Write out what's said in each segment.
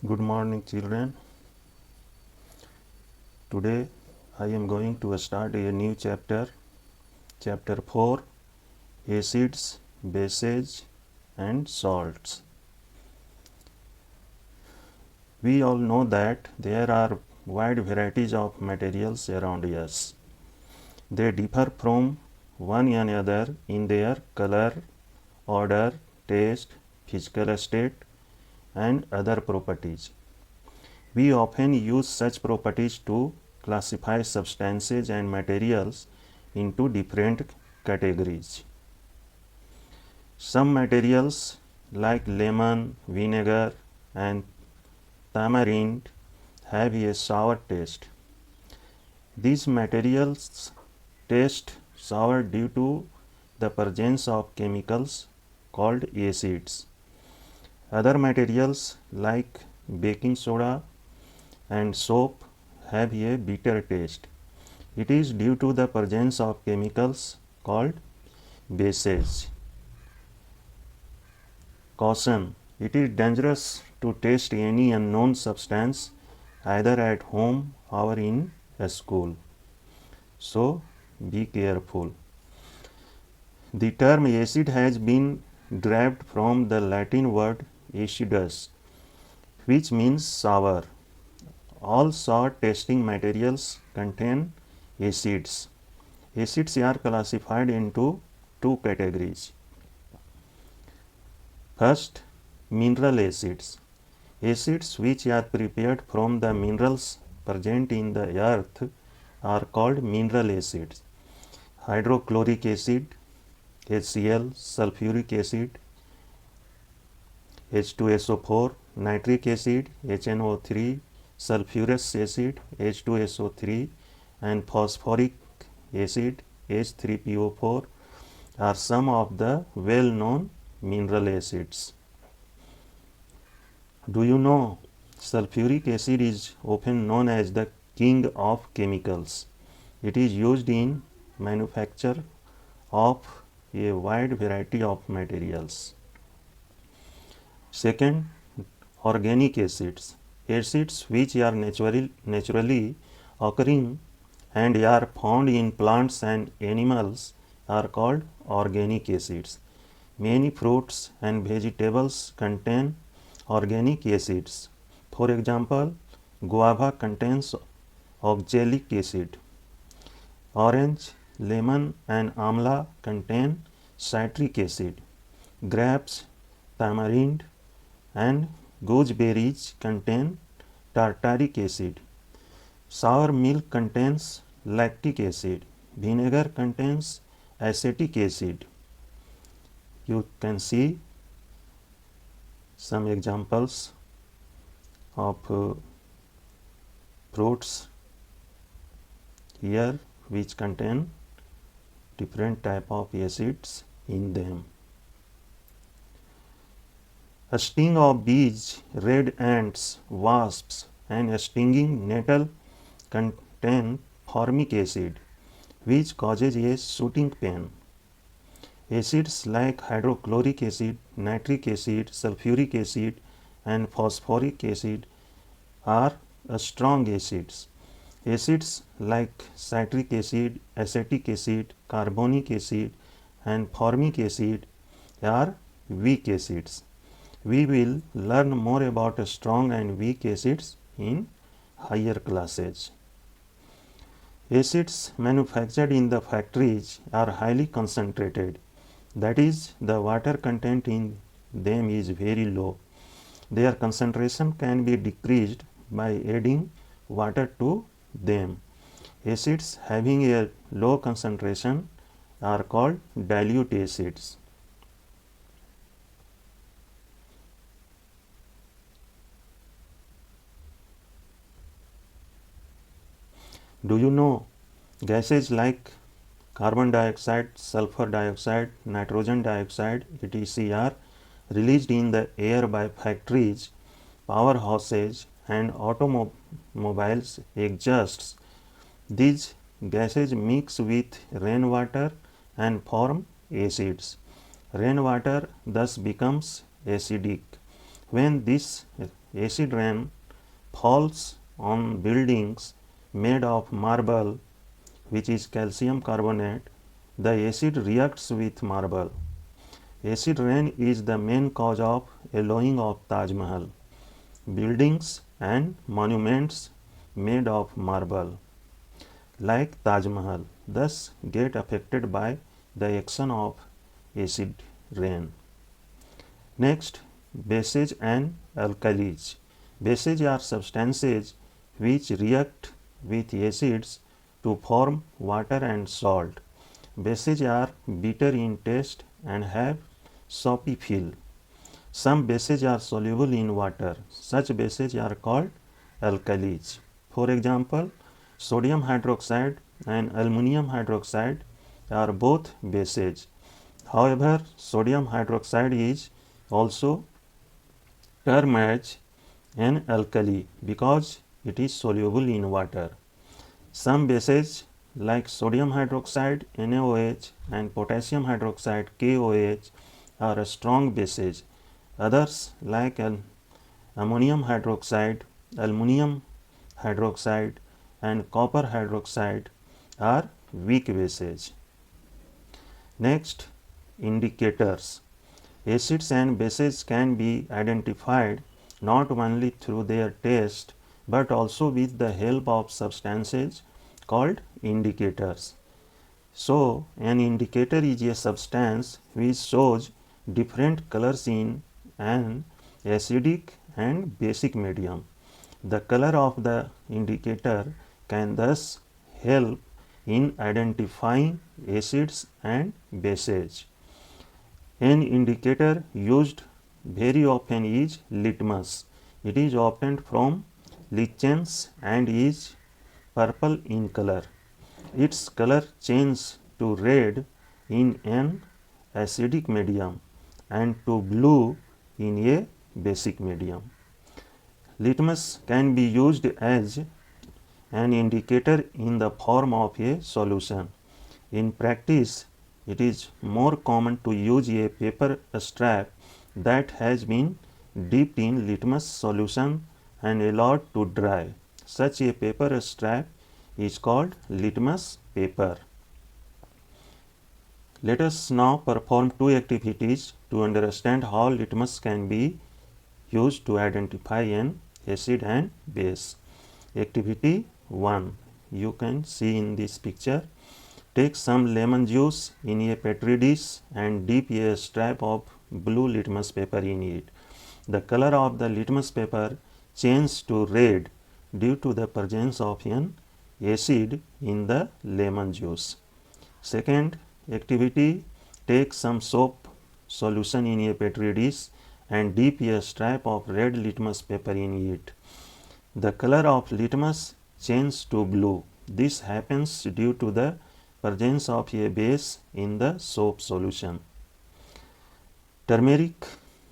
Good morning, children. Today I am going to start a new chapter, chapter 4, acids, bases, and salts. We all know that there are wide varieties of materials around us. They differ from one another in their color, odor, taste, physical state, and other properties. We often use such properties to classify substances and materials into different categories. Some materials like lemon, vinegar, and tamarind have a sour taste. These materials taste sour due to the presence of chemicals called acids. Other materials like baking soda and soap have a bitter taste. It is due to the presence of chemicals called bases. Caution: it is dangerous to taste any unknown substance either at home or in a school. So be careful. The term acid has been derived from the Latin word acidus, which means sour. All sour tasting materials contain acids. Acids are classified into two categories. First, mineral acids. Acids which are prepared from the minerals present in the earth are called mineral acids. Hydrochloric acid, HCl, sulfuric acid, H2SO4, nitric acid, HNO3, sulfurous acid, H2SO3, and phosphoric acid, H3PO4, are some of the well-known mineral acids. Do you know sulfuric acid is often known as the king of chemicals? It is used in manufacture of a wide variety of materials. Second, organic acids. Acids which are naturally occurring and are found in plants and animals are called organic acids. Many fruits and vegetables contain organic acids. For example, guava contains oxalic acid. Orange, lemon, and amla contain citric acid. Grapes, tamarind, and gooseberries contain tartaric acid. Sour milk contains lactic acid. Vinegar contains acetic acid. You can see some examples of fruits here which contain different type of acids in them. A sting of bees, red ants, wasps, and a stinging nettle contain formic acid, which causes a shooting pain. Acids like hydrochloric acid, nitric acid, sulfuric acid, and phosphoric acid are strong acids. Acids like citric acid, acetic acid, carbonic acid, and formic acid are weak acids. We will learn more about strong and weak acids in higher classes. Acids manufactured in the factories are highly concentrated. That is, the water content in them is very low. Their concentration can be decreased by adding water to them. Acids having a low concentration are called dilute acids. Do you know gases like carbon dioxide, sulfur dioxide, nitrogen dioxide, etc. are released in the air by factories, powerhouses, and automobiles exhausts. These gases mix with rainwater and form acids. Rainwater thus becomes acidic. When this acid rain falls on buildings made of marble, which is calcium carbonate, the acid reacts with marble. Acid rain is the main cause of yellowing of Taj Mahal. Buildings and monuments made of marble, like Taj Mahal, thus get affected by the action of acid rain. Next, bases and alkalis. Bases are substances which react with acids to form water and salt. Bases are bitter in taste and have soapy feel. Some bases are soluble in water. Such bases are called alkalis. For example, sodium hydroxide and aluminum hydroxide are both bases. However, sodium hydroxide is also termed as an alkali because it is soluble in water. Some bases like sodium hydroxide NaOH and potassium hydroxide KOH are strong bases. Others like ammonium hydroxide, aluminum hydroxide and copper hydroxide are weak bases. Next, indicators. Acids and bases can be identified not only through their taste but also with the help of substances called indicators. So, an indicator is a substance which shows different colors in an acidic and basic medium. The color of the indicator can thus help in identifying acids and bases. An indicator used very often is litmus. It is obtained from lichens and is purple in color. Its color changes to red in an acidic medium and to blue in a basic medium. Litmus can be used as an indicator in the form of a solution. In practice, it is more common to use a paper strap that has been dipped in litmus solution and allowed to dry. Such a paper strap is called litmus paper. Let us now perform two activities to understand how litmus can be used to identify an acid and base. Activity 1. You can see in this picture. Take some lemon juice in a petri dish and dip a strip of blue litmus paper in it. The color of the litmus paper changes to red due to the presence of an acid in the lemon juice. Second activity, take some soap solution in a petri dish and dip a strip of red litmus paper in it. The color of litmus changes to blue. This happens due to the presence of a base in the soap solution. Turmeric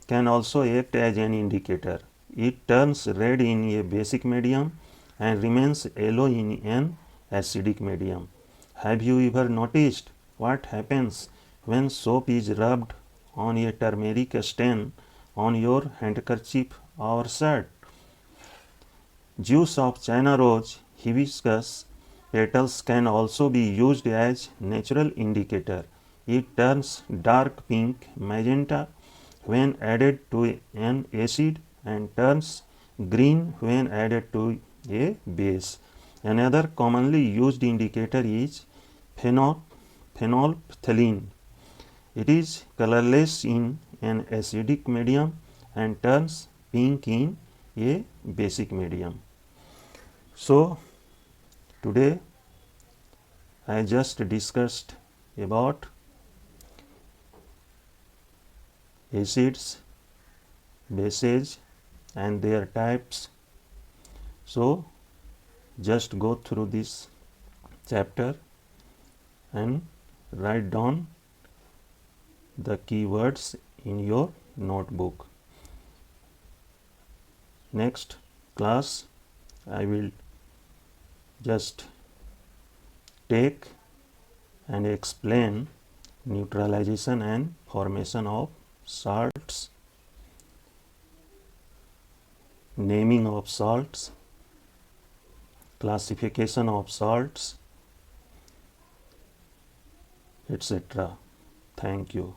can also act as an indicator. It turns red in a basic medium and remains yellow in an acidic medium. Have you ever noticed what happens when soap is rubbed on a turmeric stain on your handkerchief or shirt? Juice of China rose hibiscus petals can also be used as natural indicator. It turns dark pink magenta when added to an acid and turns green when added to a base. Another commonly used indicator is phenolphthalein. It is colorless in an acidic medium and turns pink in a basic medium. So, today I just discussed about acids, bases and their types. So, just go through this chapter and write down the keywords in your notebook. Next class I will just take and explain neutralization and formation of salts naming of salts, classification of salts, etc. Thank you.